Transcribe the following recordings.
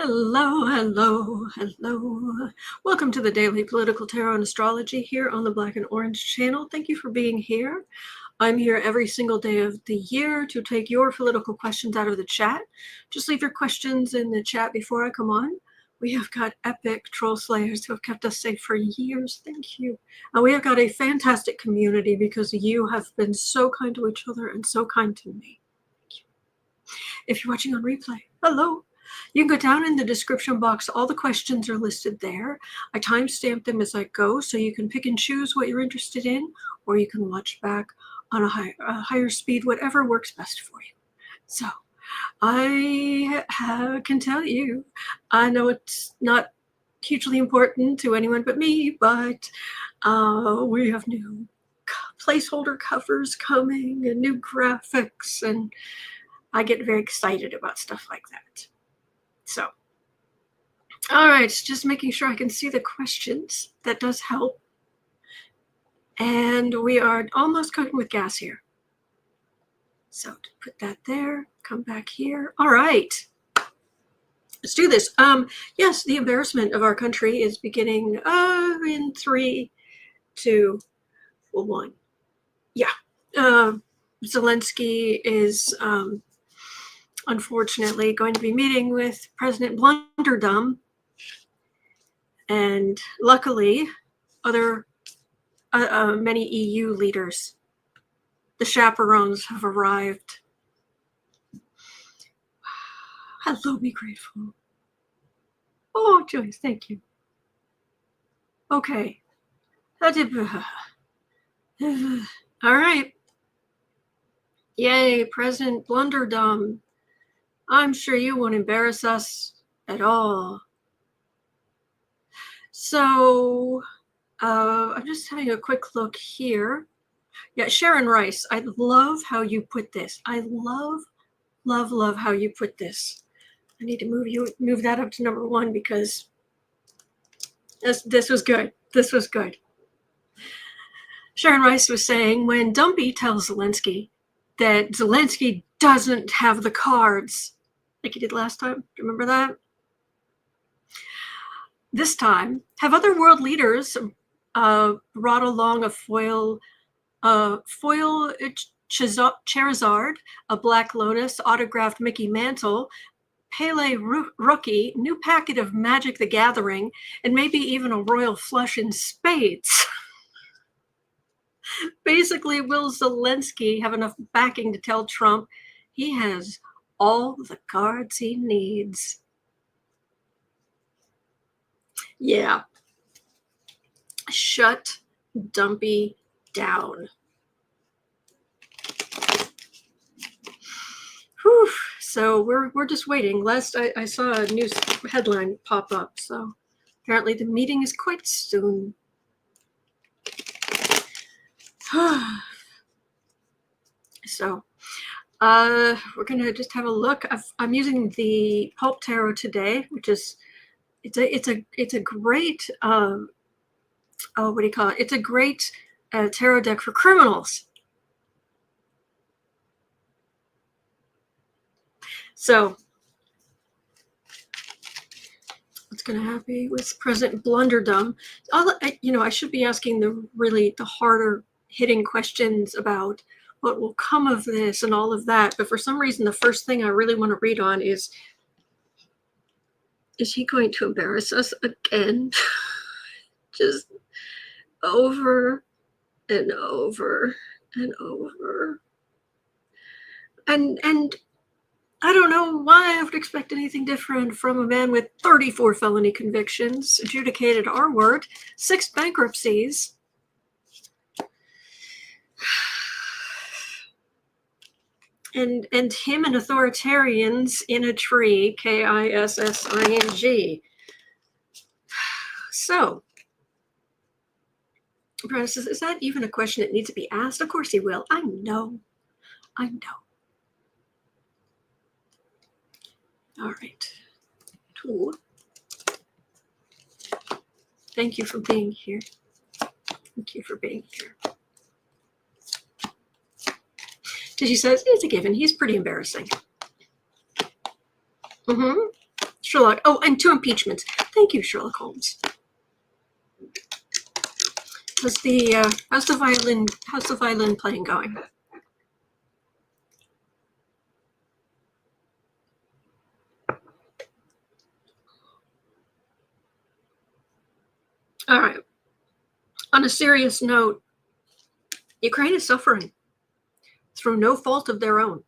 Hello, hello, hello. Welcome to the Daily Political Tarot and Astrology here on the Black and Orange channel. Thank you for being here. I'm here every single day of the year to take your political questions out of the chat. Just leave your questions in the chat before I come on. We have got epic troll slayers who have kept us safe for years. Thank you. And we have got a fantastic community because you have been so kind to each other and so kind to me. Thank you. If you're watching on replay, hello. You can go down in the description box. All the questions are listed there. I timestamp them as I go, so you can pick and choose what you're interested in, or you can watch back on a higher speed, whatever works best for you. So I can tell you, I know it's not hugely important to anyone but me, but we have new placeholder covers coming and new graphics, and I get very excited about stuff like that. So, all right, just making sure I can see the questions. That does help. And we are almost cooking with gas here. So to put that there, come back here. All right, let's do this. Yes, the embarrassment of our country is beginning in 3, 2, 1. Yeah, Zelinskyy is unfortunately going to be meeting with President Blunderdum, and luckily other many EU leaders. The chaperones have arrived. Hello, be grateful. Oh, Joyce, thank you. Okay. All right. Yay, President Blunderdum. I'm sure you won't embarrass us at all. So I'm just having a quick look here. Yeah, Sharon Rice, I love how you put this. I love, love, love how you put this. I need to move that up to number 1 because this was good. This was good. Sharon Rice was saying when Dumpy tells Zelenskyy that Zelenskyy doesn't have the cards like he did last time. Remember that? This time, have other world leaders brought along a foil Charizard, a Black Lotus, autographed Mickey Mantle, Pele rookie, new packet of Magic the Gathering, and maybe even a royal flush in spades. Basically, will Zelenskyy have enough backing to tell Trump he has all the cards he needs? Yeah. Shut Dumpy down. Whew. So we're just waiting. Last I saw a news headline pop up, so apparently the meeting is quite soon. So we're gonna just have a look. I'm using the Pulp Tarot today, which is it's a great what do you call it? It's a great tarot deck for criminals. So what's going to happen with President Blunderdum? I should be asking the harder hitting questions about what will come of this and all of that. But for some reason, the first thing I really want to read on is he going to embarrass us again? Just over and over and over. And I don't know why I would expect anything different from a man with 34 felony convictions, adjudicated R-word, 6 bankruptcies. And him and authoritarians in a tree, KISSING. So, Brad says, is that even a question that needs to be asked? Of course he will. I know. All right. Cool. Thank you for being here. Thank you for being here. She says, it's a given. He's pretty embarrassing. Sherlock. Oh, and 2 impeachments. Thank you, Sherlock Holmes. How's the violin playing going? All right. On a serious note, Ukraine is suffering through no fault of their own.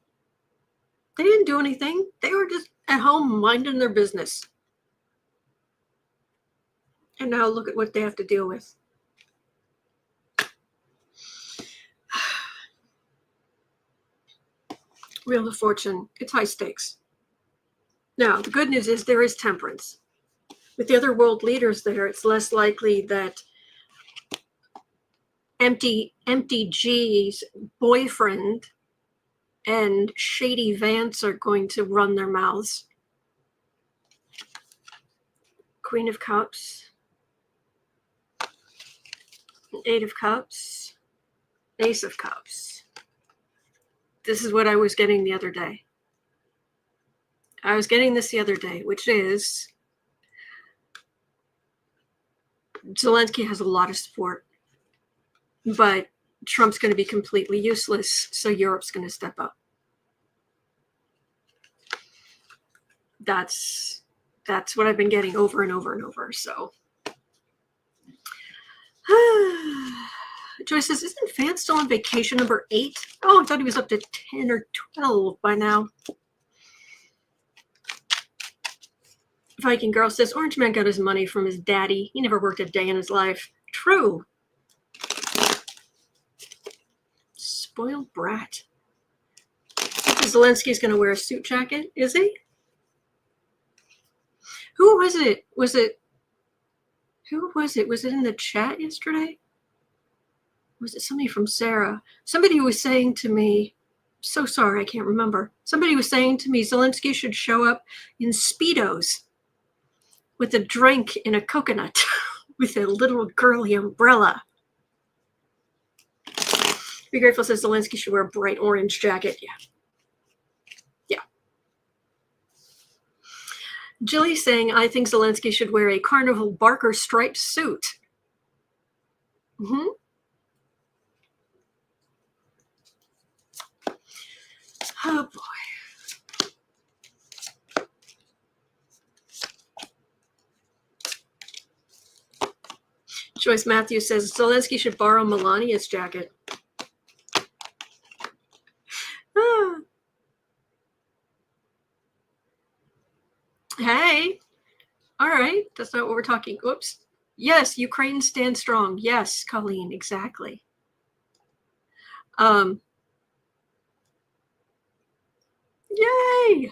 They didn't do anything. They were just at home minding their business. And now look at what they have to deal with. Wheel of Fortune, it's high stakes. Now, the good news is there is temperance. With the other world leaders there, it's less likely that empty G's boyfriend and shady Vance are going to run their mouths. Queen of Cups, 8 of Cups, Ace of Cups. This is what I was getting the other day. I was getting this the other day, which is Zelenskyy has a lot of support, but Trump's going to be completely useless, so Europe's going to step up. That's what I've been getting over and over and over. So, Joyce says, isn't Vance still on vacation number 8? Oh, I thought he was up to 10 or 12 by now. Viking Girl says, Orange Man got his money from his daddy. He never worked a day in his life. True. Spoiled brat. Zelensky's going to wear a suit jacket, is he? Who was it? Who was it? Was it in the chat yesterday? Was it somebody from Sarah? Somebody was saying to me, so sorry, I can't remember. Somebody was saying to me, Zelenskyy should show up in Speedos with a drink in a coconut with a little girly umbrella. Be Grateful says Zelenskyy should wear a bright orange jacket. Yeah. Jilly saying, I think Zelenskyy should wear a Carnival Barker striped suit. Oh, boy. Joyce Matthews says Zelenskyy should borrow Melania's jacket. Hey. All right. That's not what we're talking. Whoops. Yes, Ukraine stands strong. Yes, Colleen, exactly. Yay!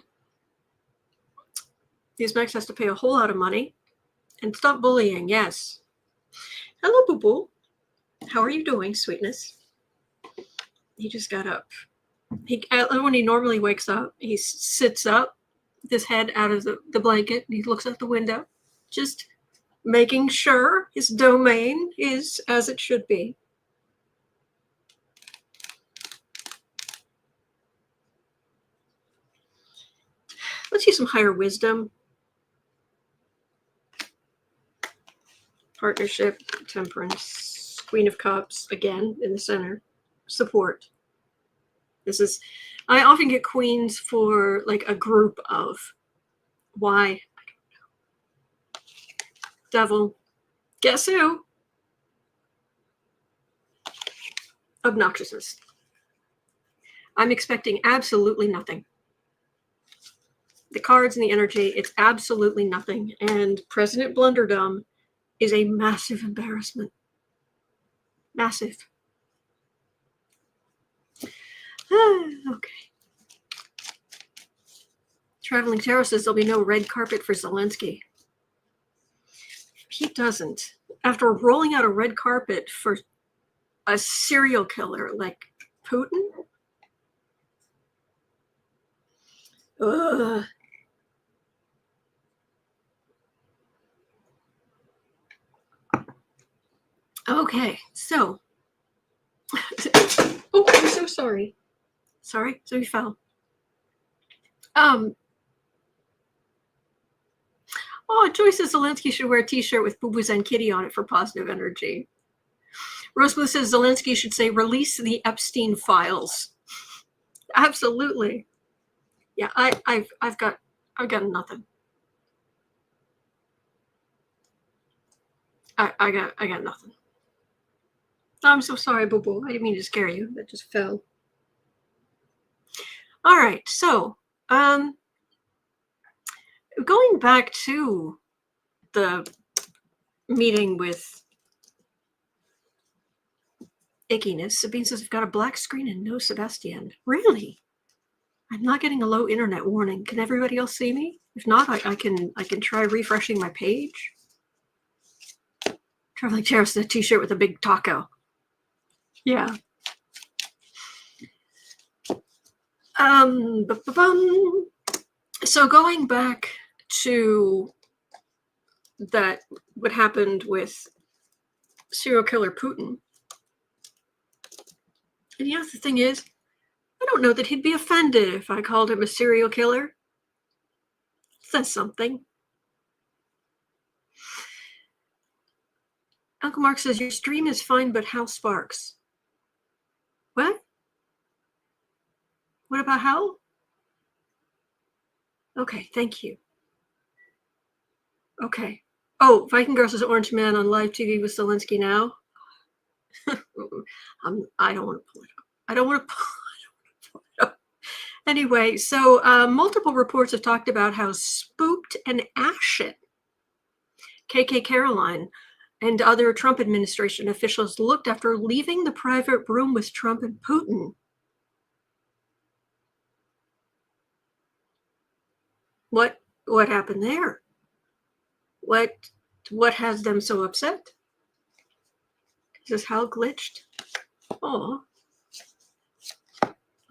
Newsmax has to pay a whole lot of money. And stop bullying, yes. Hello, boo-boo. How are you doing, sweetness? He just got up. When he normally wakes up, he sits up, his head out of the blanket, and he looks out the window, just making sure his domain is as it should be. Let's use some higher wisdom. Partnership, temperance, Queen of Cups, again, in the center. Support. This is, I often get queens for like a group of. Why? I don't know. Devil. Guess who? Obnoxiousness. I'm expecting absolutely nothing. The cards and the energy, it's absolutely nothing. And President Blunderdum is a massive embarrassment. Massive. Okay. Traveling Tarot says there'll be no red carpet for Zelenskyy. He doesn't. After rolling out a red carpet for a serial killer like Putin? Ugh. Okay, so. Oh, I'm so sorry. Sorry, so you fell. Oh, Joyce says Zelenskyy should wear a t-shirt with boo-boos and kitty on it for positive energy. Roseblue says Zelenskyy should say, release the Epstein files. Absolutely. Yeah, I've got nothing. I got nothing. I'm so sorry, Boo Boo. I didn't mean to scare you. That just fell. All right, so going back to the meeting with ickiness, Sabine says, I've got a black screen and no Sebastian. Really? I'm not getting a low internet warning. Can everybody else see me? If not, I can try refreshing my page. Traveling Terrace, a t-shirt with a big taco. Yeah. So going back to that, what happened with serial killer Putin. And the thing is, I don't know that he'd be offended if I called him a serial killer. Says something. Uncle Mark says, your stream is fine, but how sparks? What? What about how? Okay, thank you. Okay. Oh, Viking Girl says Orange Man on live TV with Zelinskyy now. I don't want to pull it up. I don't want to pull it up. Anyway, so multiple reports have talked about how spooked and ashen KKKaroline and other Trump administration officials looked after leaving the private room with Trump and Putin. What happened there? What has them so upset? Is this how glitched? Oh.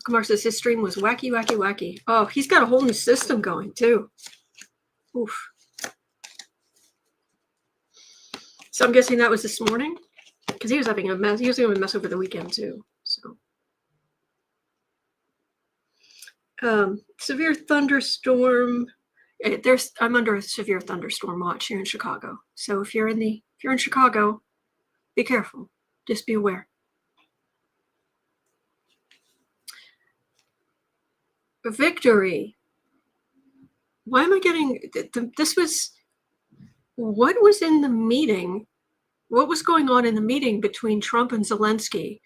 Kumar says his stream was wacky, wacky, wacky. Oh, he's got a whole new system going too. Oof. So I'm guessing that was this morning, because he was having a mess. He was having a mess over the weekend too. So, severe thunderstorm. I'm under a severe thunderstorm watch here in Chicago. So if you're in Chicago, be careful. Just be aware. Victory. Why am I getting this? What was in the meeting? What was going on in the meeting between Trump and Zelenskyy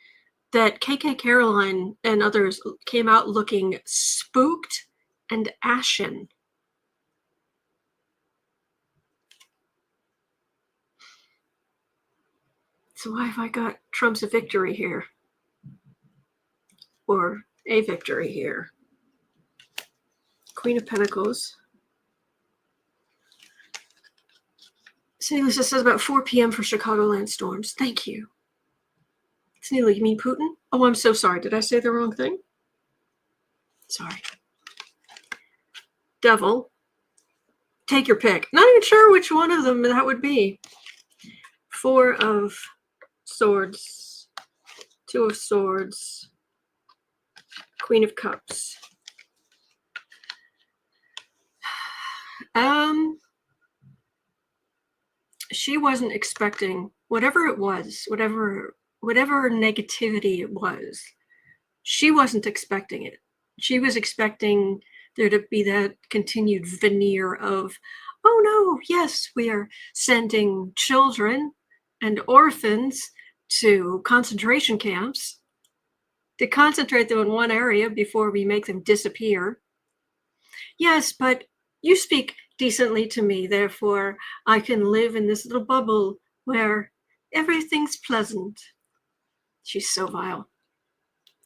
that KKKaroline and others came out looking spooked and ashen? So why have I got Trump's victory here? Or a victory here? Queen of Pentacles. St. Lisa says about 4 p.m. for Chicagoland storms. Thank you. Sneely, you mean Putin? Oh, I'm so sorry. Did I say the wrong thing? Sorry. Devil. Take your pick. Not even sure which one of them that would be. 4 of Swords. 2 of Swords. Queen of Cups. She wasn't expecting whatever it was, whatever negativity it was. She wasn't expecting it. She was expecting there to be that continued veneer of, oh no, yes, we are sending children and orphans to concentration camps to concentrate them in one area before we make them disappear. Yes, but you speak decently to me, therefore I can live in this little bubble where everything's pleasant. She's so vile.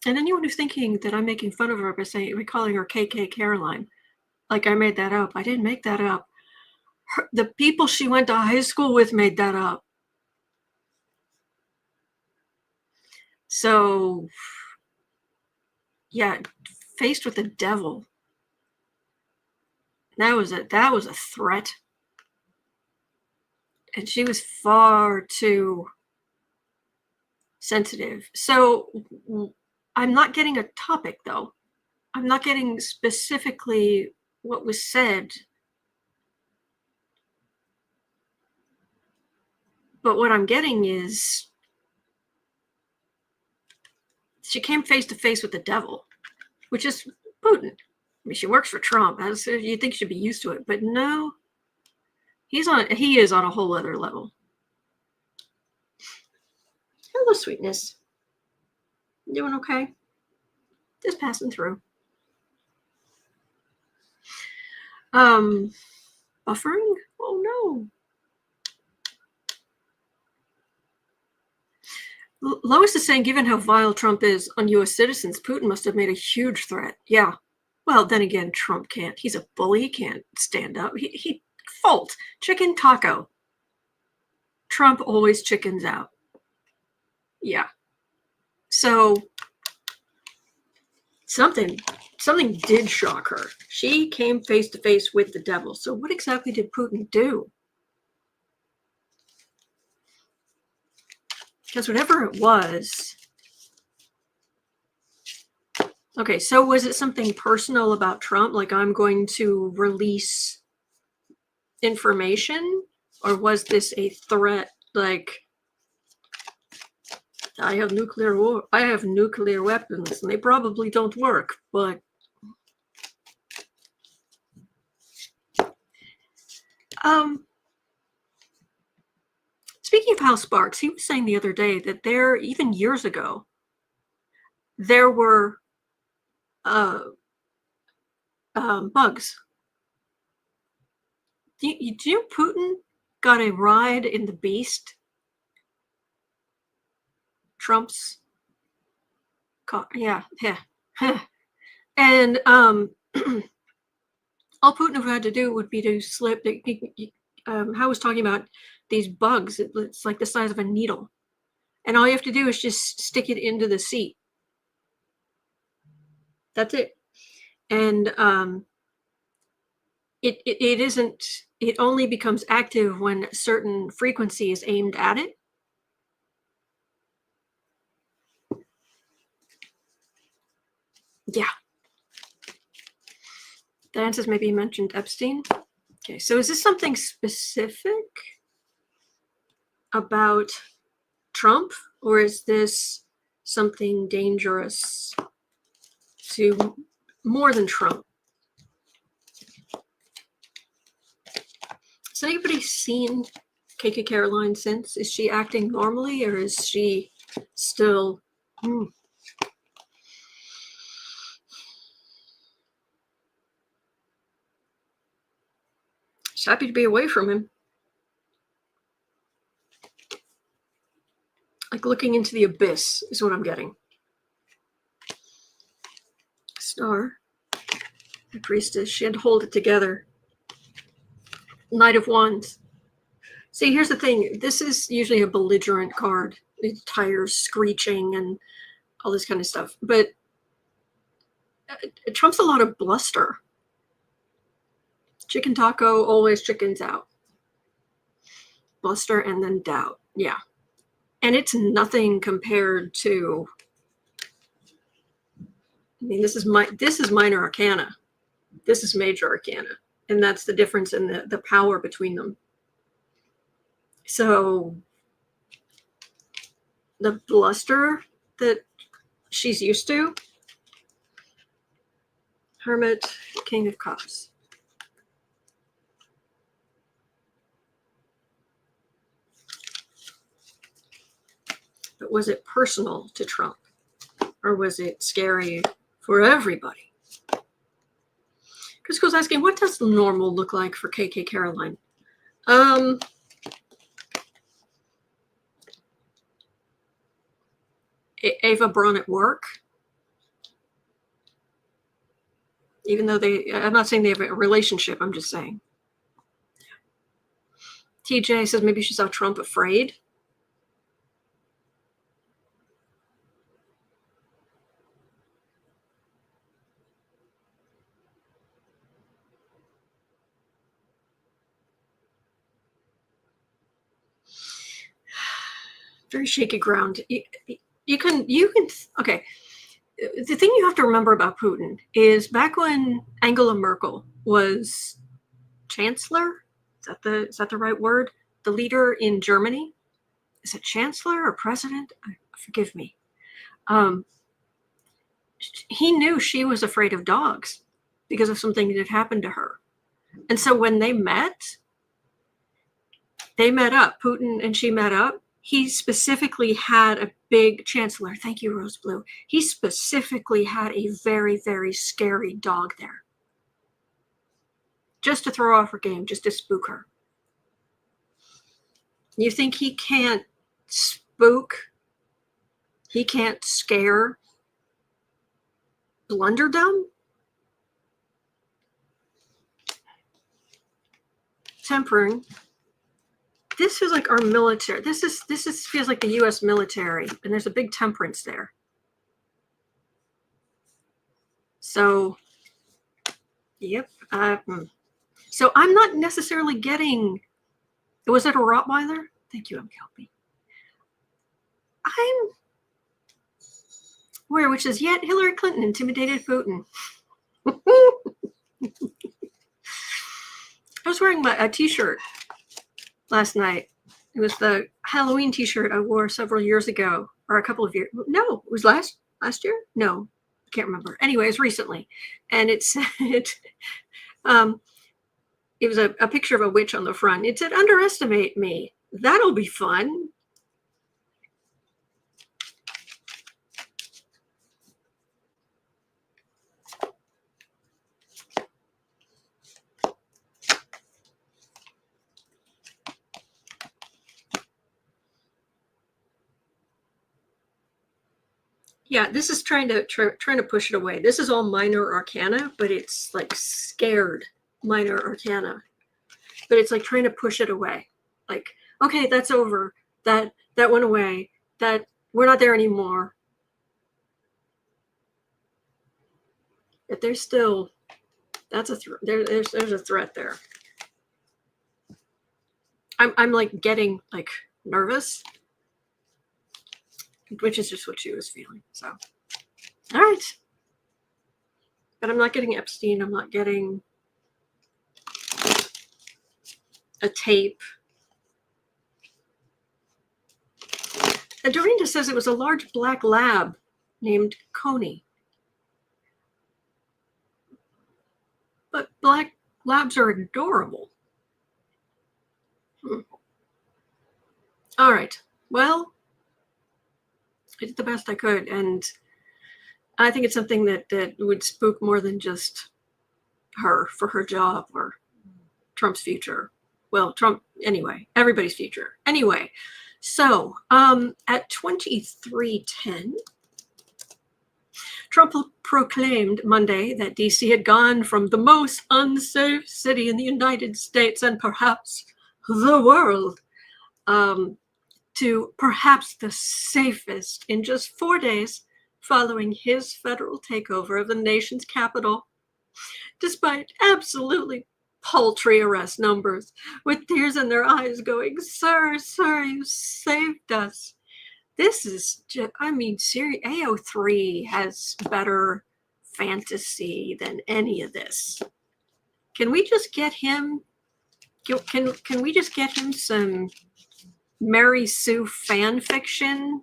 And anyone who's thinking that I'm making fun of her by calling her KKKaroline, like I made that up. I didn't make that up. The people she went to high school with made that up. So, yeah, faced with the devil. That was a threat. And she was far too sensitive. So I'm not getting a topic, though. I'm not getting specifically what was said But what I'm getting is she came face to face with the devil, which is Putin. I mean, she works for Trump. You'd think she'd be used to it, but no, he is on a whole other level. Hello, sweetness. Doing okay? Just passing through. Buffering? Oh no. Lois is saying, given how vile Trump is on U.S. citizens, Putin must have made a huge threat. Yeah. Well, then again, Trump can't. He's a bully. He can't stand up. He fault. Chicken taco. Trump always chickens out. Yeah. So something did shock her. She came face to face with the devil. So what exactly did Putin do? Because whatever it was. Okay, so was it something personal about Trump? Like, I'm going to release information? Or was this a threat? Like, I have nuclear weapons, and they probably don't work, but speaking of Hal Sparks, he was saying the other day that even years ago, there were bugs. Do you know Putin got a ride in the Beast? Trump's car. Yeah. And all Putin would have had to do would be to slip. How was talking about these bugs. It's like the size of a needle. And all you have to do is just stick it into the seat. That's it. And it only becomes active when a certain frequency is aimed at it. Yeah. Dan says maybe he mentioned Epstein. Okay, so is this something specific about Trump, or is this something dangerous to more than Trump? Has anybody seen KKKaroline since? Is she acting normally, or is she still... She's happy to be away from him. Like looking into the abyss is what I'm getting. Star. The priestess. She had to hold it together. Knight of Wands. See, here's the thing. This is usually a belligerent card. The tires screeching and all this kind of stuff. But Trump's a lot of bluster. Chicken taco, always chickens out. Bluster and then doubt. Yeah. And it's nothing compared to... I mean, this is minor arcana. This is major arcana. And that's the difference in the power between them. So the bluster that she's used to. Hermit, King of Cups. But was it personal to Trump? Or was it scary for everybody? Chris was asking, what does normal look like for KKKaroline? Ava Braun at work. Even though I'm not saying they have a relationship, I'm just saying. TJ says maybe she saw Trump afraid. Very shaky ground. You can okay. The thing you have to remember about Putin is back when Angela Merkel was chancellor, is that the right word? The leader in Germany. is it chancellor or president? Forgive me. He knew she was afraid of dogs because of something that had happened to her. And so when they met up, Putin and she met up. He specifically had a big chancellor. Thank you, Rose Blue. He specifically had a very, very scary dog there. Just to throw off her game, just to spook her. You think he can't spook? He can't scare Blunderdum? Tempering. This feels like our military. This feels like the U.S. military, and there's a big temperance there. So, yep. So I'm not necessarily getting. Was it a Rottweiler? Thank you, I'm Kelpie. Which is yet Hillary Clinton intimidated Putin. I was wearing a t-shirt last night. It was the Halloween t-shirt I wore several years ago, or a couple of years. No, it was last year? No, I can't remember. Anyways, recently. And it said, it was a picture of a witch on the front. It said, underestimate me. That'll be fun. Yeah, this is trying to push it away. This is all minor arcana, but it's like scared minor arcana. But it's like trying to push it away. Like, okay, that's over. That went away. That we're not there anymore. But there's still, that's a there's a threat there. I'm like getting like nervous, which is just what she was feeling. So, all right. But I'm not getting Epstein. I'm not getting a tape. And Dorinda says it was a large black lab named Coney. But black labs are adorable. All right. Well, I did the best I could, and I think it's something that would spook more than just her for her job or Trump's future. Well, Trump, anyway, everybody's future. Anyway, so at 23:10, Trump proclaimed Monday that D.C. had gone from the most unsafe city in the United States and perhaps the world to perhaps the safest in just 4 days following his federal takeover of the nation's capital. Despite absolutely paltry arrest numbers, with tears in their eyes going, sir, you saved us. This is just, I mean, AO3 has better fantasy than any of this. Can we just get him, can we just get him some Mary Sue fan fiction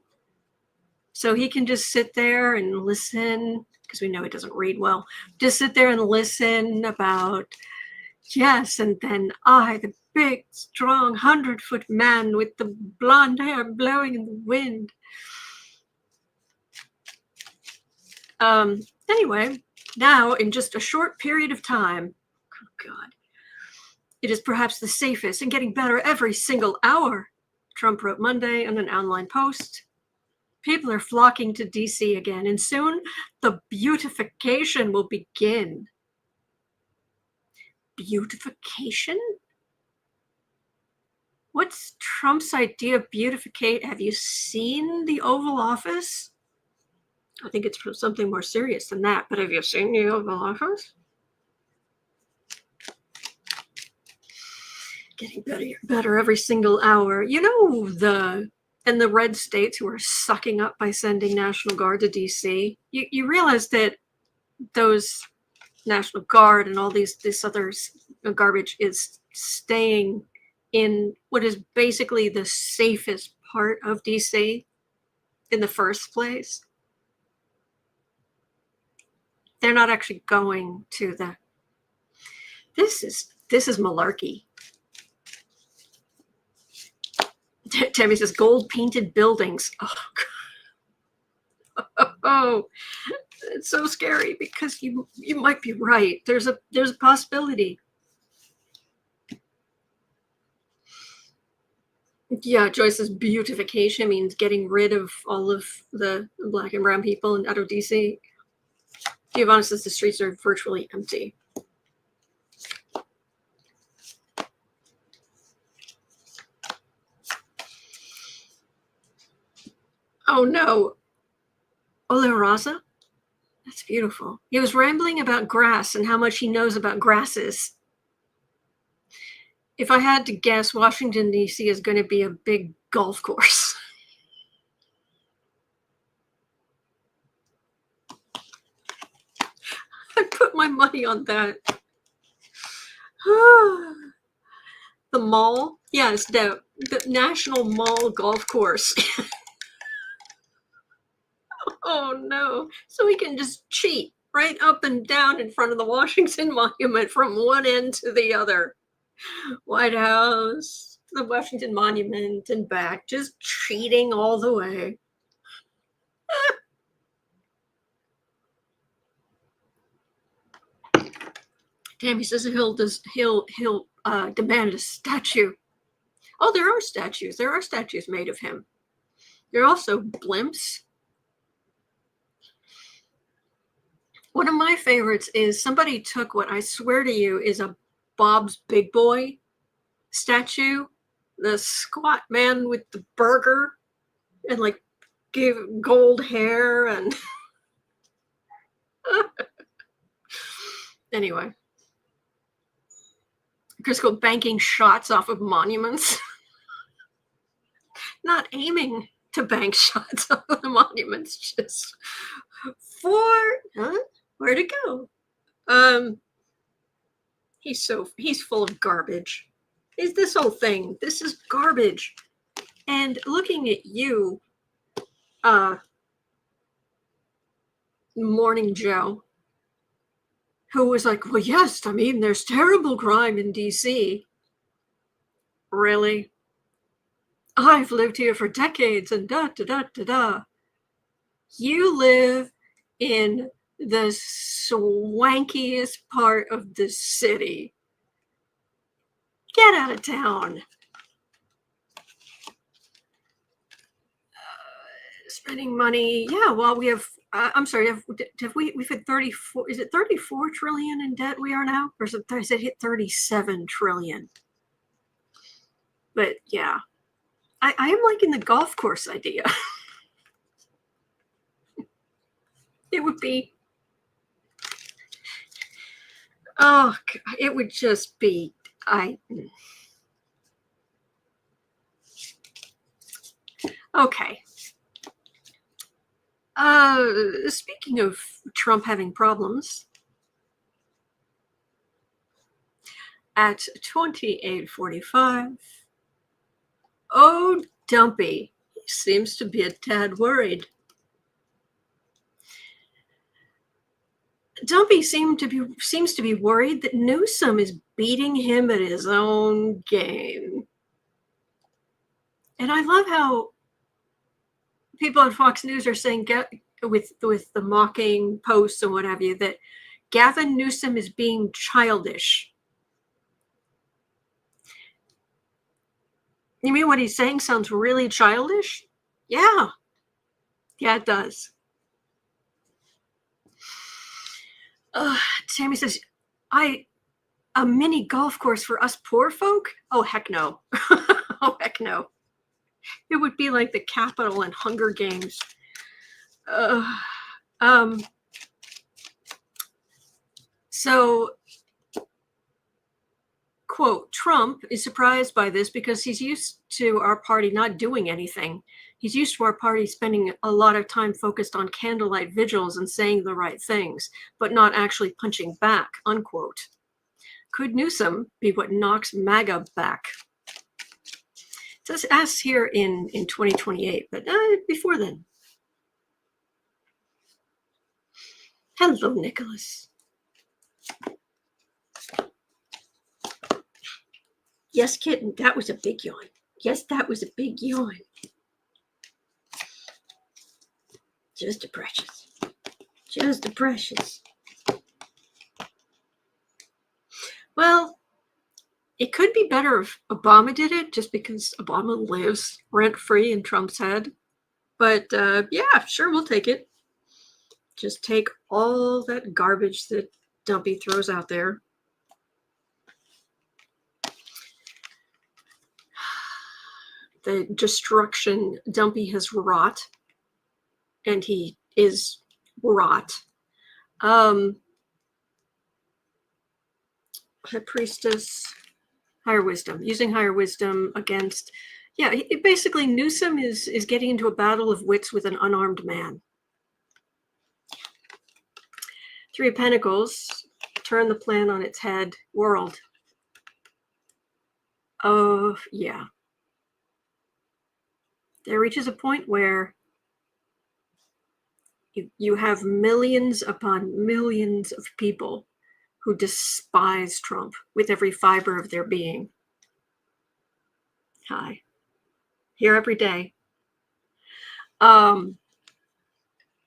so he can just sit there and listen, because we know he doesn't read well, just sit there and listen about, yes, and then I, the big, strong, 100-foot man with the blonde hair blowing in the wind. Anyway, now in just a short period of time, oh God, it is perhaps the safest and getting better every single hour, Trump wrote Monday on an online post. People are flocking to DC again, and soon the beautification will begin. Beautification? What's Trump's idea of beautification? Have you seen the Oval Office? I think it's something more serious than that, but have you seen the Oval Office? Getting better every single hour. You know, the red states who are sucking up by sending National Guard to DC, you realize that those National Guard and all this other garbage is staying in what is basically the safest part of DC in the first place. They're not actually going to the. This is malarkey. Tammy says gold painted buildings. Oh, it's so scary because you might be right. There's a possibility. Yeah, Joyce says beautification means getting rid of all of the black and brown people out of DC. Giovanna says the streets are virtually empty. Oh no. Oleraza? That's beautiful. He was rambling about grass and how much he knows about grasses. If I had to guess, Washington, D.C. is going to be a big golf course. I put my money on that. The mall? Yes, the National Mall Golf Course. Oh no. So we can just cheat right up and down in front of the Washington Monument from one end to the other. White House, the Washington Monument, and back, just cheating all the way. Tammy says he'll demand a statue. Oh, there are statues. There are statues made of him. There are also blimps. One of my favorites is somebody took what I swear to you is a Bob's Big Boy statue, the squat man with the burger and like gave gold hair and anyway. Crisco banking shots off of monuments. Not aiming to bank shots off of the monuments, just where to go. He's full of garbage. Is this whole thing? This is garbage. And looking at you, Morning Joe, who was like, well, yes, I mean, there's terrible crime in DC. Really? I've lived here for decades and da-da-da-da-da. You live in the swankiest part of the city. Get out of town. Spending money. Yeah, well, we have, I'm sorry, we've had 34, is it 34 trillion in debt we are now? Or is it hit 37 trillion? But yeah, I am liking the golf course idea. It would be, it would just be, okay. Speaking of Trump having problems, at 28:45, oh, Dumpy, he seems to be a tad worried. Dumpy seems to be worried that Newsom is beating him at his own game. And I love how people on Fox News are saying, with the mocking posts and what have you, that Gavin Newsom is being childish. You mean what he's saying sounds really childish? Yeah. Yeah, it does. Tammy says, a mini golf course for us poor folk? Oh, heck no. Oh, heck no. It would be like the Capitol and Hunger Games. So, quote, Trump is surprised by this because he's used to our party not doing anything. He's used to our party spending a lot of time focused on candlelight vigils and saying the right things, but not actually punching back, unquote. Could Newsom be what knocks MAGA back? It says asks here in 2028, but before then. Hello, Nicholas. Yes, kitten, that was a big yawn. Yes, that was a big yawn. Just a precious. Just a precious. Well, it could be better if Obama did it, just because Obama lives rent-free in Trump's head. But yeah, sure, we'll take it. Just take all that garbage that Dumpy throws out there. The destruction Dumpy has wrought, and he is wrought. High Priestess, higher wisdom, using higher wisdom against, yeah, basically Newsom is getting into a battle of wits with an unarmed man. Three of Pentacles, turn the plan on its head, world. Oh, yeah. There reaches a point where you have millions upon millions of people who despise Trump with every fiber of their being. Hi. Here every day.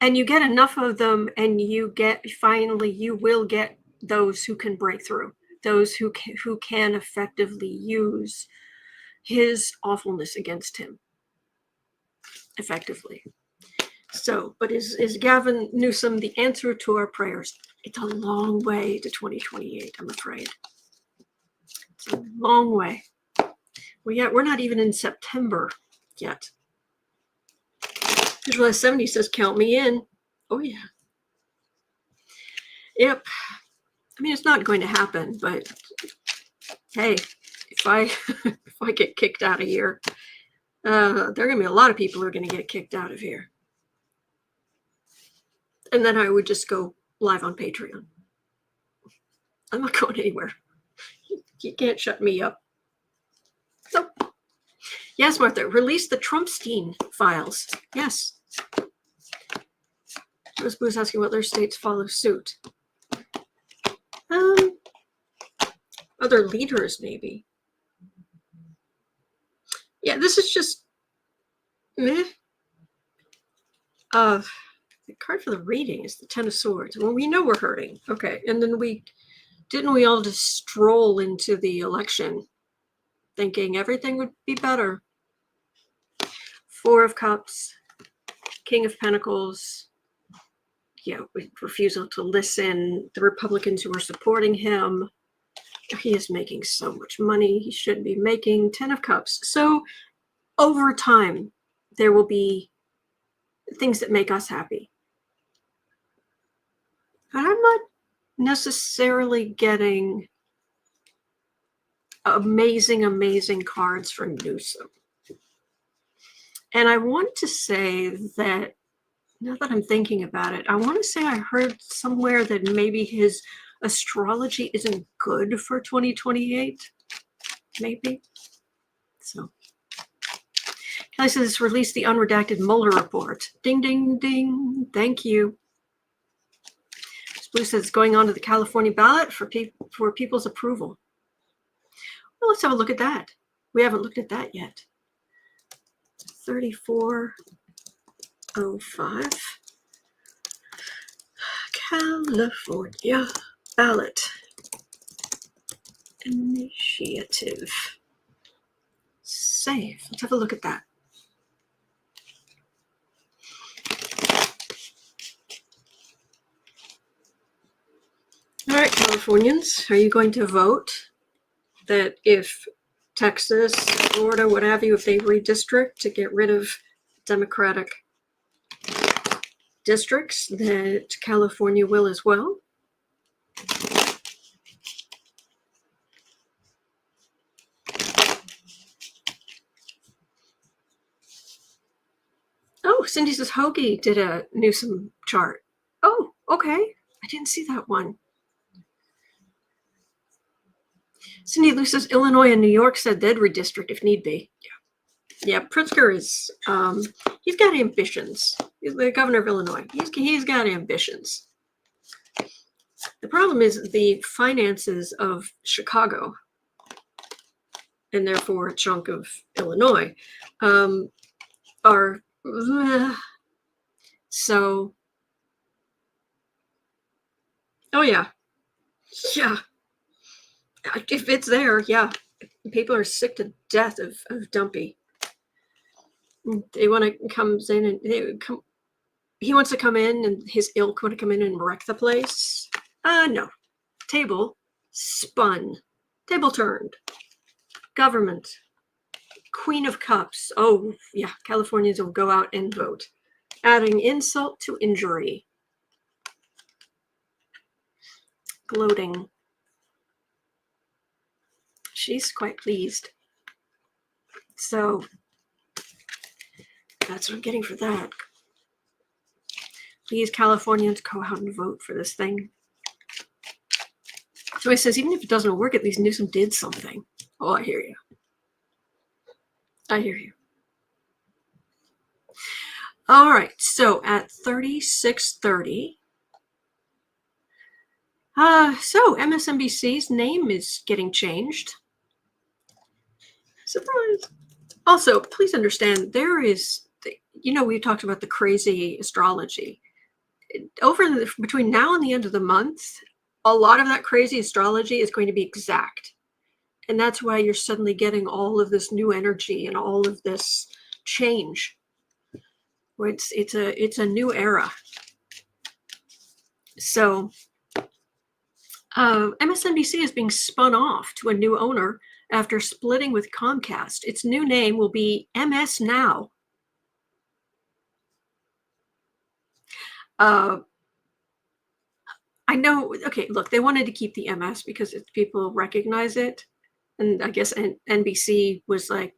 And you get enough of them, and you will get those who can break through, those who can effectively use his awfulness against him effectively. So, but is Gavin Newsom the answer to our prayers? It's a long way to 2028, I'm afraid. It's a long way. We're not even in September yet. Visualize 70 says, count me in. Oh, yeah. Yep. I mean, it's not going to happen, but hey, if I get kicked out of here, there are going to be a lot of people who are going to get kicked out of here. And then I would just go live on Patreon. I'm not going anywhere. You can't shut me up. Nope. Yes, Martha, release the Trumpstein files. Yes. Rose Blue's asking what other states follow suit. Other leaders, maybe. Yeah, this is just meh. The card for the reading is the Ten of Swords. Well, we know we're hurting. Okay, and then didn't we all just stroll into the election thinking everything would be better? Four of Cups, King of Pentacles. Yeah, refusal to listen. The Republicans who are supporting him. He is making so much money. He should be making. 10 of Cups. So over time, there will be things that make us happy. But I'm not necessarily getting amazing cards for Newsom. And I want to say that, now that I'm thinking about it, I want to say I heard somewhere that maybe his astrology isn't good for 2028. Maybe. So. Kelly says, release the unredacted Mueller report. Ding, ding, ding. Thank you. Blue says it's going on to the California ballot for people's approval. Well, let's have a look at that. We haven't looked at that yet. 3405. California ballot initiative. Safe. Let's have a look at that. All right, Californians, are you going to vote that if Texas, Florida, what have you, if they redistrict to get rid of Democratic districts, that California will as well? Oh, Cindy says Hoagie did a Newsom chart. Oh, okay. I didn't see that one. Cindy Lou says Illinois and New York said they'd redistrict if need be. Yeah. Yeah, Pritzker is, he's got ambitions. He's the governor of Illinois. He's got ambitions. The problem is the finances of Chicago, and therefore a chunk of Illinois, are so. Oh yeah, yeah. If it's there, yeah. People are sick to death of Dumpy. They want to comes in and he wants to come in, and his ilk want to come in and wreck the place. No. Table spun. Table turned. Government. Queen of Cups. Oh, yeah. Californians will go out and vote. Adding insult to injury. Gloating. She's quite pleased. So that's what I'm getting for that. Please, Californians, go out and vote for this thing. So he says, even if it doesn't work, at least Newsom did something. Oh, I hear you. I hear you. All right, so at 36:30, so MSNBC's name is getting changed. Surprise. Also, please understand, there is, we talked about the crazy astrology. Between now and the end of the month, a lot of that crazy astrology is going to be exact. And that's why you're suddenly getting all of this new energy and all of this change. It's a new era. So MSNBC is being spun off to a new owner after splitting with Comcast. Its new name will be MS Now. I know, okay, look, they wanted to keep the MS because people recognize it. And I guess NBC was like,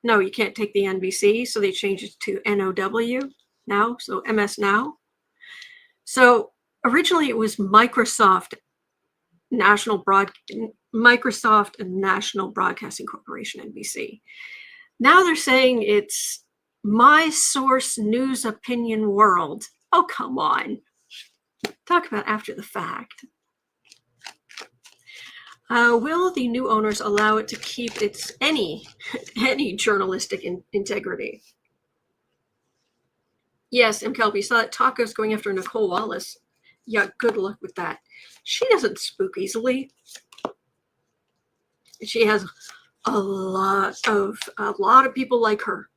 no, you can't take the NBC. So they changed it to NOW now. So MS Now. So originally it was Microsoft and National Broadcasting Corporation, NBC. Now they're saying it's My Source News Opinion World. Oh, come on. Talk about after the fact. Will the new owners allow it to keep its any journalistic integrity? Yes, M. Kelby, saw that Taco's going after Nicole Wallace. Yeah, good luck with that. She doesn't spook easily. She has a lot of people like her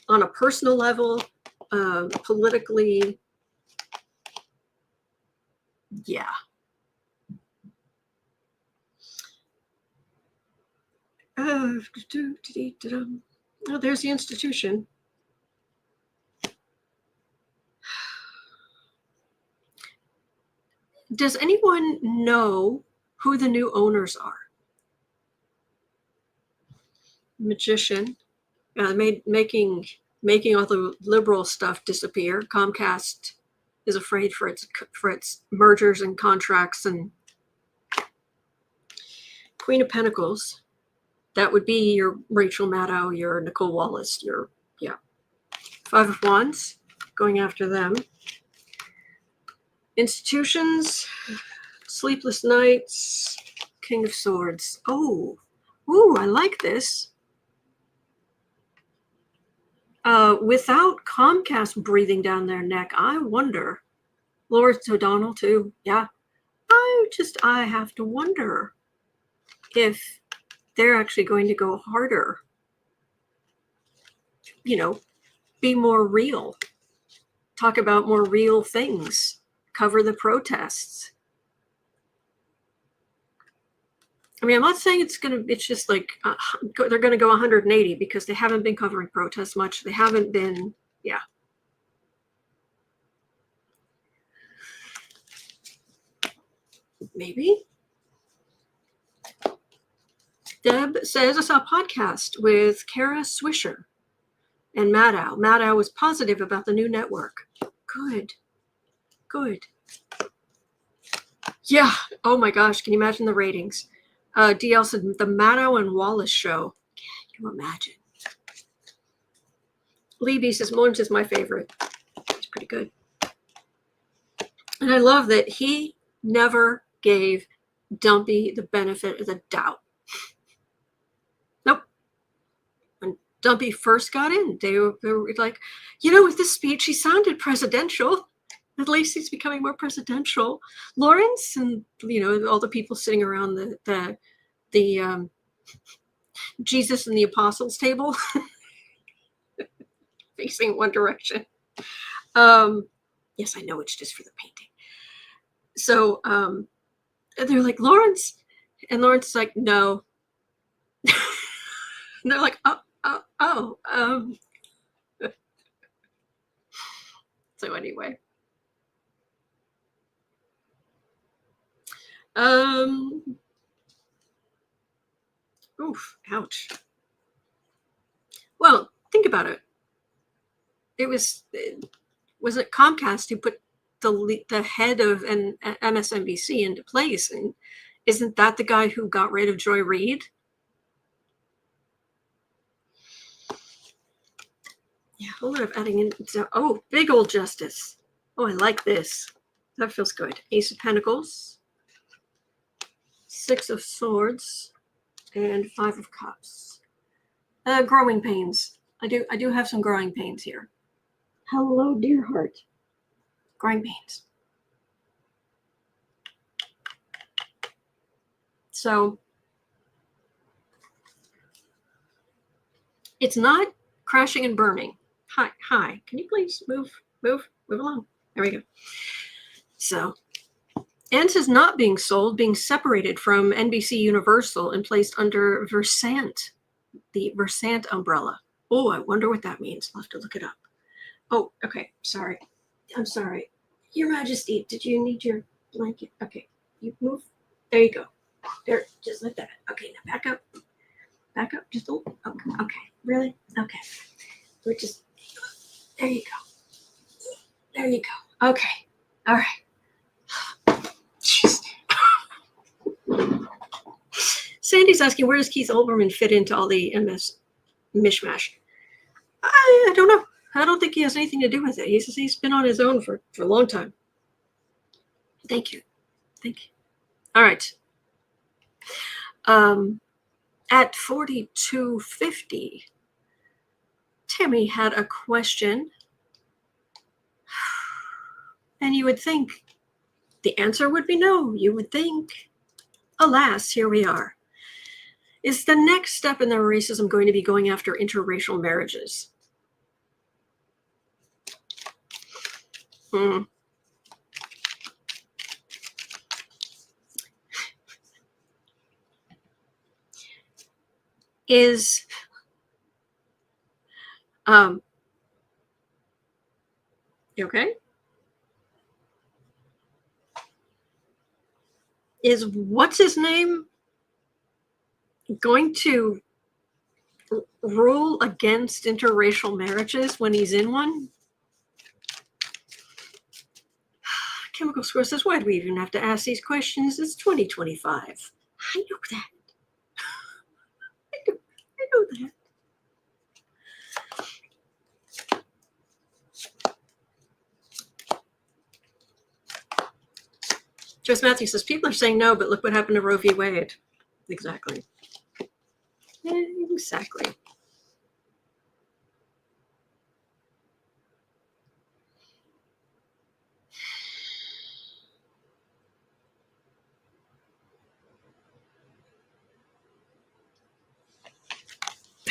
on a personal level, politically. Yeah. Oh, there's the institution. Does anyone know who the new owners are? Magician, making all the liberal stuff disappear. Comcast is afraid for its mergers and contracts. And Queen of Pentacles, that would be your Rachel Maddow, your Nicole Wallace, Five of Wands, going after them. Institutions, Sleepless Nights, King of Swords. Oh, ooh, I like this. Without Comcast breathing down their neck, I wonder. Lawrence O'Donnell too, yeah. I have to wonder if they're actually going to go harder. Be more real. Talk about more real things. Cover the protests. I mean, I'm not saying it's just like they're going to go 180 because they haven't been covering protests much. They haven't been, yeah. Maybe. Deb says, I saw a podcast with Kara Swisher and Maddow. Maddow was positive about the new network. Good. Yeah. Oh my gosh. Can you imagine the ratings? DL said the Maddow and Wallace show. Can you imagine? Libby says Mullins is my favorite. He's pretty good. And I love that he never gave Dumpy the benefit of the doubt. Nope. When Dumpy first got in, they were like, with this speech, he sounded presidential. At least he's becoming more presidential. Lawrence and, all the people sitting around the Jesus and the Apostles table facing one direction. Yes, I know it's just for the painting. So they're like, Lawrence. And Lawrence is like, no. And they're like, oh. So anyway. Oof, ouch. Well, think about it. Was it Comcast who put the head of an MSNBC into place? And isn't that the guy who got rid of Joy Reid? Yeah, a little bit of adding in. Oh, big old justice. Oh, I like this. That feels good. Ace of Pentacles, Six of Swords, and Five of Cups. Growing pains. I do have some growing pains here. Hello, dear heart. Growing pains. So it's not crashing and burning. Hi. Can you please move along? There we go. So, Ants is not being sold, being separated from NBC Universal and placed under Versant, the Versant umbrella. Oh, I wonder what that means. I'll have to look it up. Oh, okay. Sorry. I'm sorry. Your Majesty, did you need your blanket? Okay. You move. There you go. There, just like that. Okay, now back up. Back up. Just okay. Really? Okay. We're just there you go. There you go. Okay. All right. Jeez. Sandy's asking, where does Keith Olbermann fit into all the MS mishmash? I don't know. I don't think he has anything to do with it. He's been on his own for a long time. Thank you. All right. At 4250, Tammy had a question. And you would think the answer would be no. You would think. Alas, here we are. Is the next step in the racism going to be going after interracial marriages? Is you okay? Is what's his name going to rule against interracial marriages when he's in one? Chemical Square says, why do we even have to ask these questions? It's 2025. I know that. I know that. Joyce Matthew says, people are saying no, but look what happened to Roe v. Wade. Exactly. Exactly.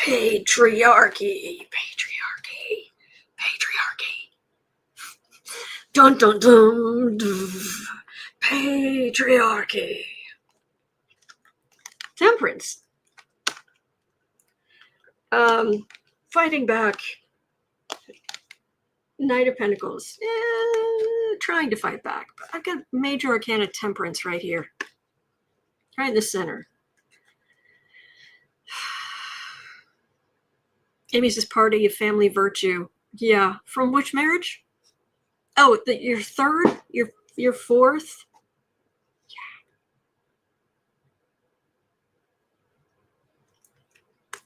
Patriarchy. Dun dun dun. Patriarchy. Temperance. Fighting back. Knight of Pentacles. Trying to fight back. But I've got Major Arcana Temperance right here. Right in the center. Amy says, party of family virtue. Yeah. From which marriage? Oh, your third? Your fourth? Yeah.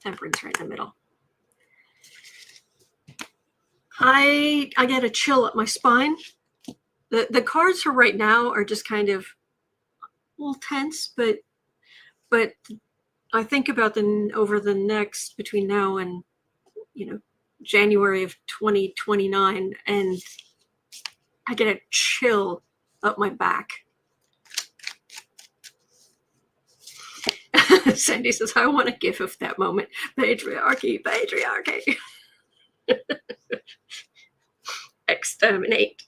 Temperance right in the middle. I get a chill up my spine. The cards for right now are just kind of a little tense, but I think about over the next, between now and January of 2029, and I get a chill up my back. Sandy says, I want a gif of that moment. Patriarchy. Exterminate.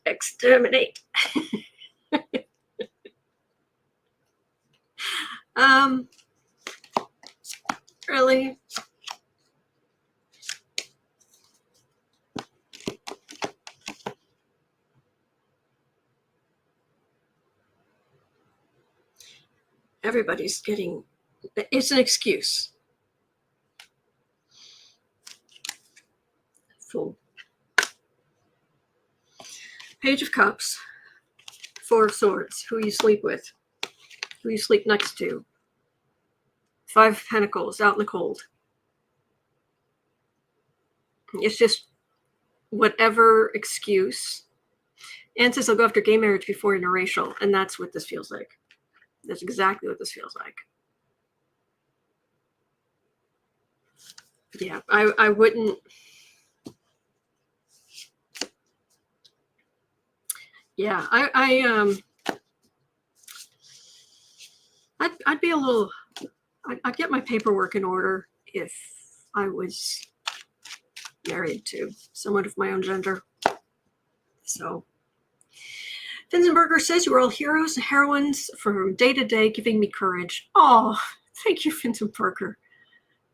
Really? Everybody's getting, it's an excuse. Fool. Page of Cups. Four of Swords. Who you sleep with. Who you sleep next to. Five of Pentacles. Out in the cold. It's just whatever excuse. Anne says I'll go after gay marriage before interracial. And that's what this feels like. That's exactly what this feels like. Yeah, I wouldn't. Yeah, I'd be a little. I'd get my paperwork in order if I was married to someone of my own gender. So, Finzenberger says you are all heroes and heroines from day to day, giving me courage. Oh, thank you, Finzenberger.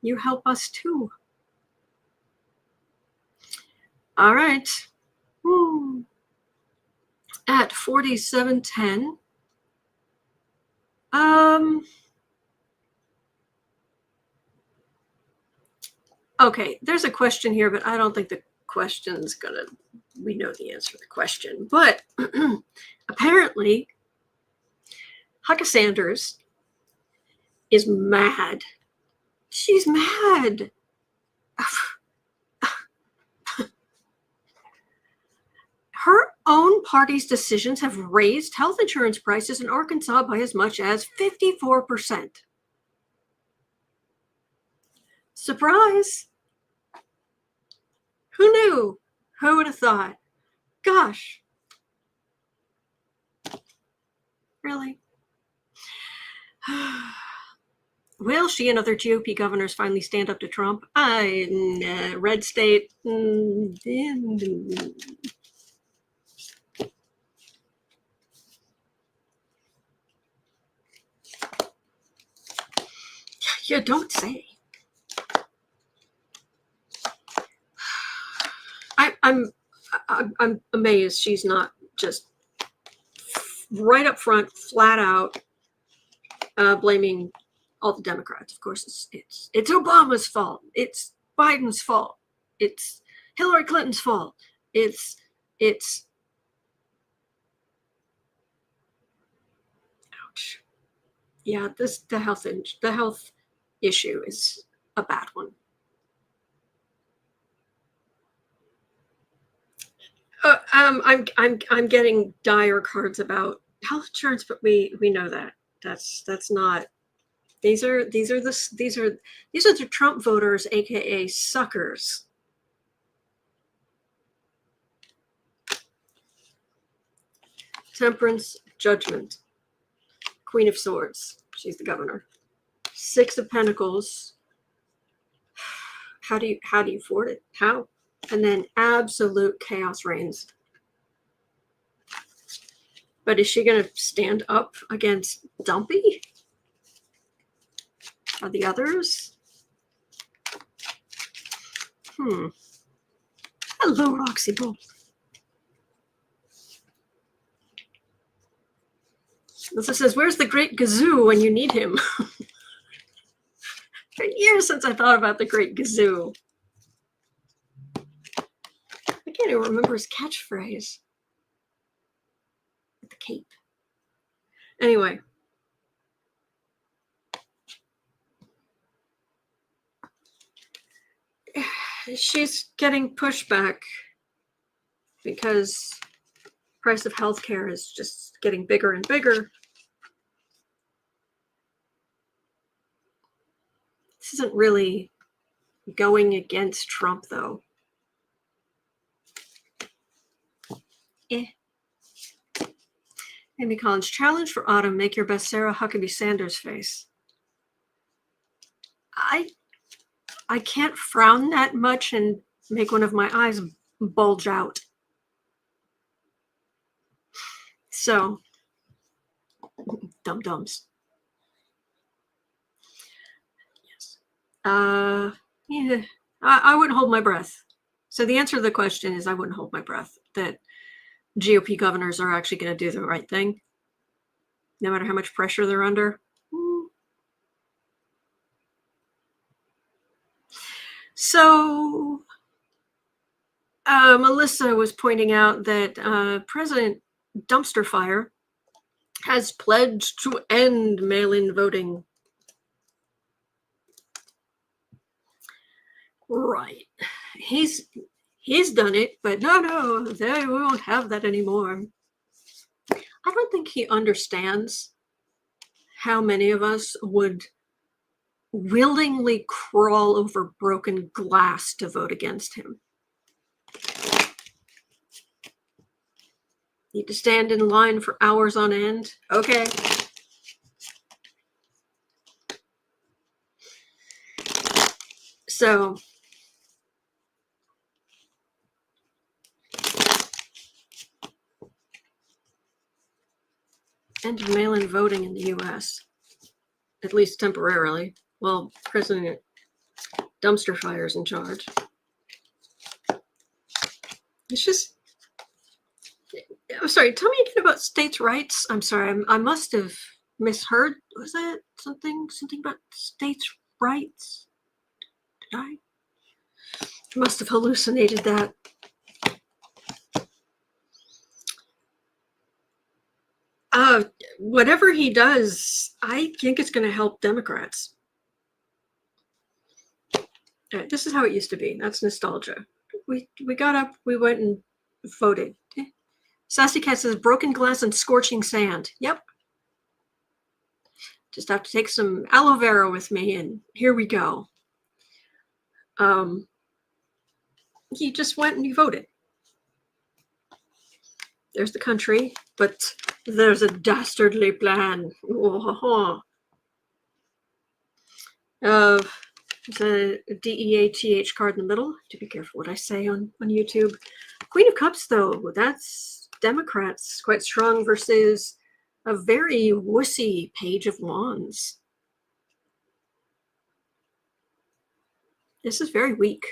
You help us too. All right. Woo. At 4710. Okay, there's a question here, but I don't think the question's gonna, we know the answer to the question. But apparently, HuckaSanders is mad. She's mad. Her own party's decisions have raised health insurance prices in Arkansas by as much as 54%. Surprise! Who knew? Who would have thought? Gosh. Really? Will she and other GOP governors finally stand up to Trump? Red state. You don't say. I'm amazed she's not just right up front, flat out, blaming all the Democrats. Of course, it's Obama's fault. It's Biden's fault. It's Hillary Clinton's fault. It's ouch. Yeah, the health issue is a bad one. I'm getting dire cards about health insurance, but we know that that's not. These are the Trump voters, aka suckers. Temperance, Judgment, Queen of Swords. She's the governor. Six of Pentacles. How do you afford it? How? And then absolute chaos reigns. But is she going to stand up against Dumpy? Or the others? Hello, Roxy Bull. Melissa says, where's the great Gazoo when you need him? It's been years since I thought about the great Gazoo. I can't even remember his catchphrase. With the cape. Anyway. She's getting pushback because price of healthcare is just getting bigger and bigger. This isn't really going against Trump, though. Amy Collins, challenge for autumn, make your best Sarah Huckabee Sanders face. I can't frown that much and make one of my eyes bulge out. So, dum-dums. Yes. Yeah, I wouldn't hold my breath. So the answer to the question is I wouldn't hold my breath that GOP governors are actually going to do the right thing, no matter how much pressure they're under. So Melissa was pointing out that President Dumpster Fire has pledged to end mail-in voting. Right. He's done it, but no, we won't have that anymore. I don't think he understands how many of us would willingly crawl over broken glass to vote against him. Need to stand in line for hours on end? Okay. So, end of mail-in voting in the U.S., at least temporarily, while President Dumpster Fire's in charge. It's just, I'm sorry, tell me again about states' rights. I'm sorry, I must have misheard. Was that something about states' rights? Did I must have hallucinated that. Whatever he does, I think it's going to help Democrats. This is how it used to be. That's nostalgia. We got up, we went and voted. Sassy Cat says broken glass and scorching sand. Yep. Just have to take some aloe vera with me, and here we go. He just went and he voted. There's the country, but there's a dastardly plan. There's a DEATH card in the middle. To be careful what I say on YouTube. Queen of Cups, though, that's Democrats quite strong versus a very wussy Page of Wands. This is very weak.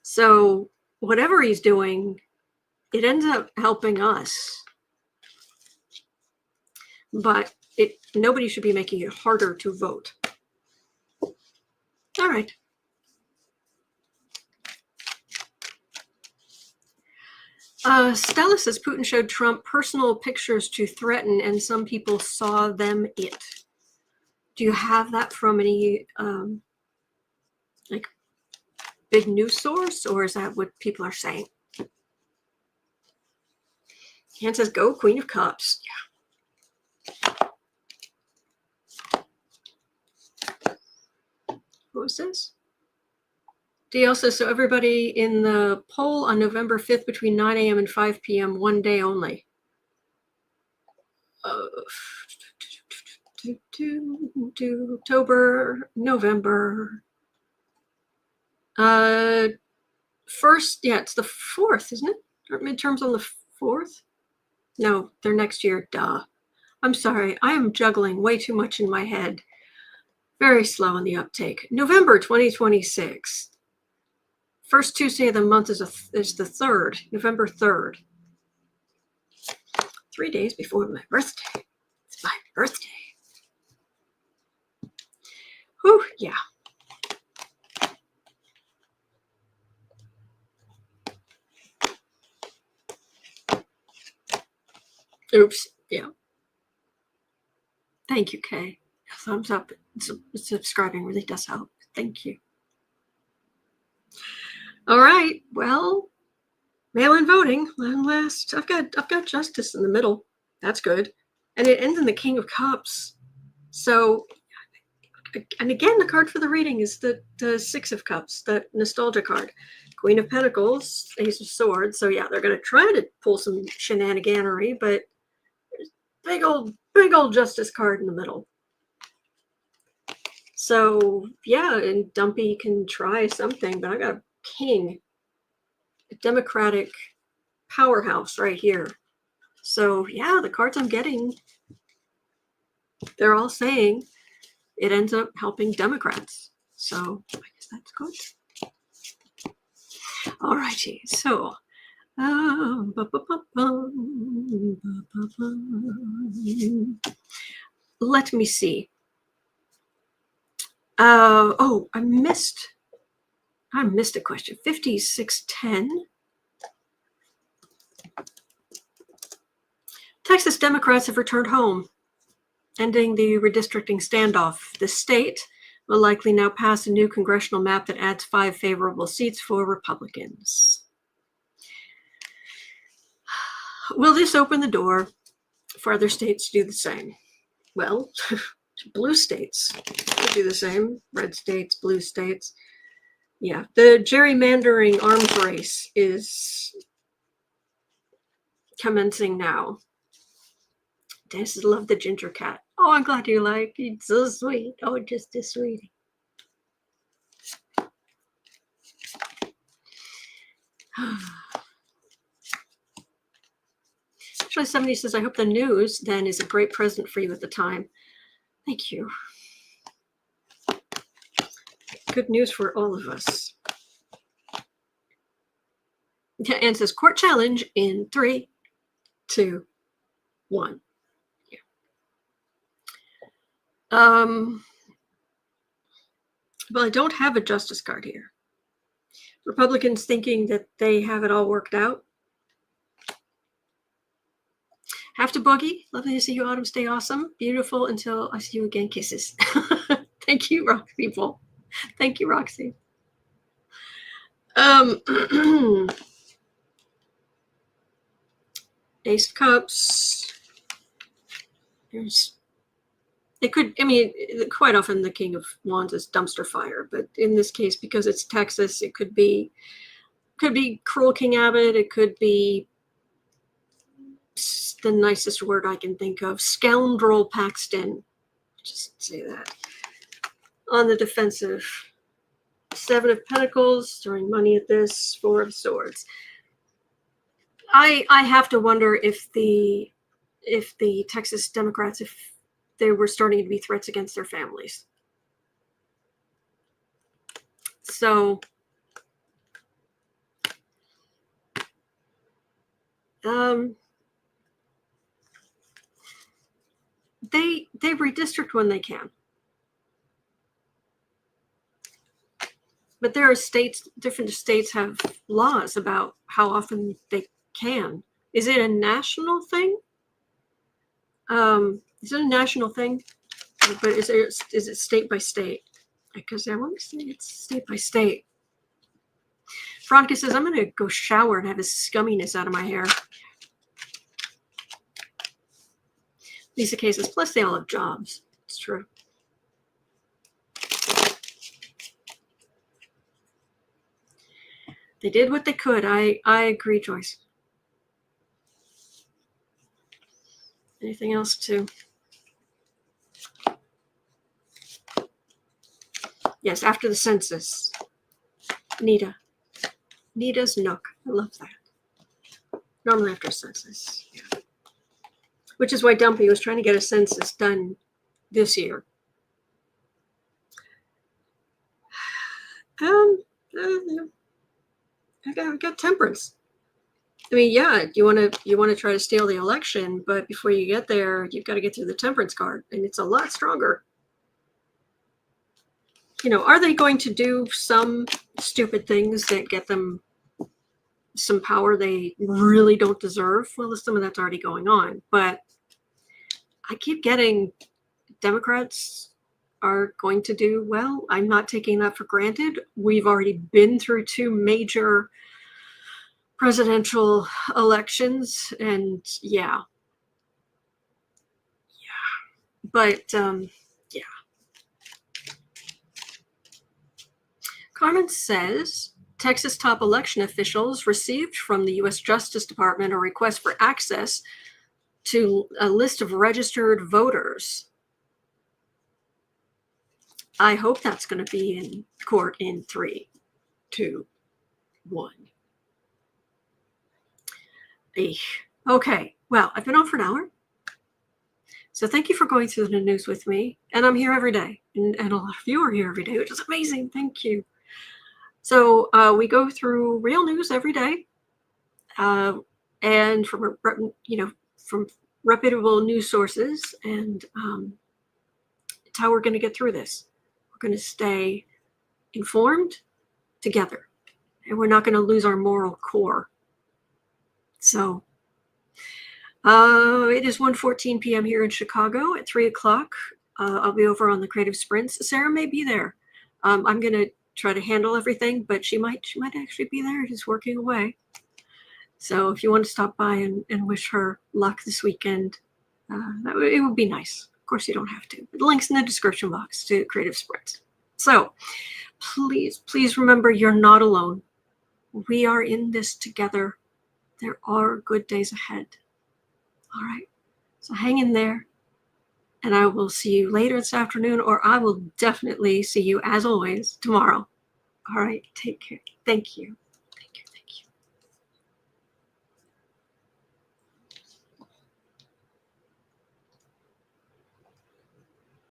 So whatever he's doing, it ends up helping us. But nobody should be making it harder to vote. All right. Stella says Putin showed Trump personal pictures to threaten, and some people saw them it. Do you have that from any like big news source, or is that what people are saying? Han says, go Queen of Cups. Yeah. What was this? DL says, so everybody in the poll on November 5th between 9 a.m. and 5 p.m., one day only. October, November. First, yeah, it's the 4th, isn't it? Aren't midterms on the 4th? No, they're next year. Duh. I'm sorry. I am juggling way too much in my head. Very slow on the uptake. November 2026. First Tuesday of the month is the 3rd, November 3rd. 3 days before my birthday. It's my birthday. Whew, yeah. Oops, yeah. Thank you, Kay. Thumbs up. Subscribing really does help. Thank you. All right. Well, mail-in voting. Last, I've got justice in the middle. That's good, and it ends in the King of Cups. So, and again, the card for the reading is the Six of Cups, that nostalgia card. Queen of Pentacles, Ace of Swords. So yeah, they're going to try to pull some shenaniganery, but big old justice card in the middle. So yeah, and Dumpy can try something, but I got a king, a democratic powerhouse right here. So yeah, the cards I'm getting, they're all saying it ends up helping Democrats. So I guess that's good. All righty, so let me see. Oh, I missed a question. 5610. Texas Democrats have returned home, ending the redistricting standoff. The state will likely now pass a new congressional map that adds 5 favorable seats for Republicans. Will this open the door for other states to do the same? Well, blue states could do the same. Red states, blue states. Yeah, the gerrymandering arms race is commencing now. Dennis love the ginger cat. Oh, I'm glad you like it. It's so sweet. Oh, just a sweetie. Actually, somebody says, I hope the news then is a great present for you at the time. Thank you. Good news for all of us. Yeah, and says court challenge in 3, 2, 1. Yeah. Well, I don't have a justice card here. Republicans thinking that they have it all worked out. Have to boogie. Lovely to see you, Autumn. Stay awesome. Beautiful until I see you again. Kisses. Thank you, Rock people. Thank you, Roxy. Ace of Cups. It could, I mean, quite often the King of Wands is dumpster fire, but in this case, because it's Texas, it could be cruel King Abbott. It could be the nicest word I can think of, scoundrel Paxton. Just say that. On the defensive. 7 of Pentacles, throwing money at this. 4 of Swords. I have to wonder if the Texas Democrats, if they were starting to be threats against their families. So they redistrict when they can. But there are states, different states have laws about how often they can. Is it a national thing? Is it a national thing? But is it state by state? Because I want to say it's state by state. Veronica says, I'm going to go shower and have this scumminess out of my hair. Lisa K says, plus they all have jobs. It's true. They did what they could. I agree, Joyce. Anything else to? Yes, after the census. Nita's Nook. I love that. Normally after a census. Yeah. Which is why Dumpy was trying to get a census done this year. I got temperance. I mean, yeah, you want to try to steal the election, but before you get there, you've got to get through the temperance card, and it's a lot stronger. You know, are they going to do some stupid things that get them some power they really don't deserve? Well, some of that's already going on, but I keep getting Democrats are going to do well. I'm not taking that for granted. We've already been through 2 major presidential elections, and yeah. But yeah. Carmen says Texas top election officials received from the U.S. Justice Department a request for access to a list of registered voters. I hope that's going to be in court in 3, 2, 1. Okay, well, I've been on for an hour. So thank you for going through the news with me. And I'm here every day. And a lot of you are here every day, which is amazing. Thank you. So we go through real news every day. And from, from reputable news sources. And it's how we're going to get through this. We're going to stay informed together. And we're not going to lose our moral core. So it is 1:14 p.m. here in Chicago. At 3 o'clock, I'll be over on the Creative Sprints. Sarah may be there. I'm going to try to handle everything, but she might actually be there. She's working away. So if you want to stop by and wish her luck this weekend, it would be nice. Of course, you don't have to. But the link's in the description box to Creative Sprints. So please remember, you're not alone. We are in this together. There are good days ahead. All right. So hang in there. And I will see you later this afternoon, or I will definitely see you, as always, tomorrow. All right. Take care. Thank you.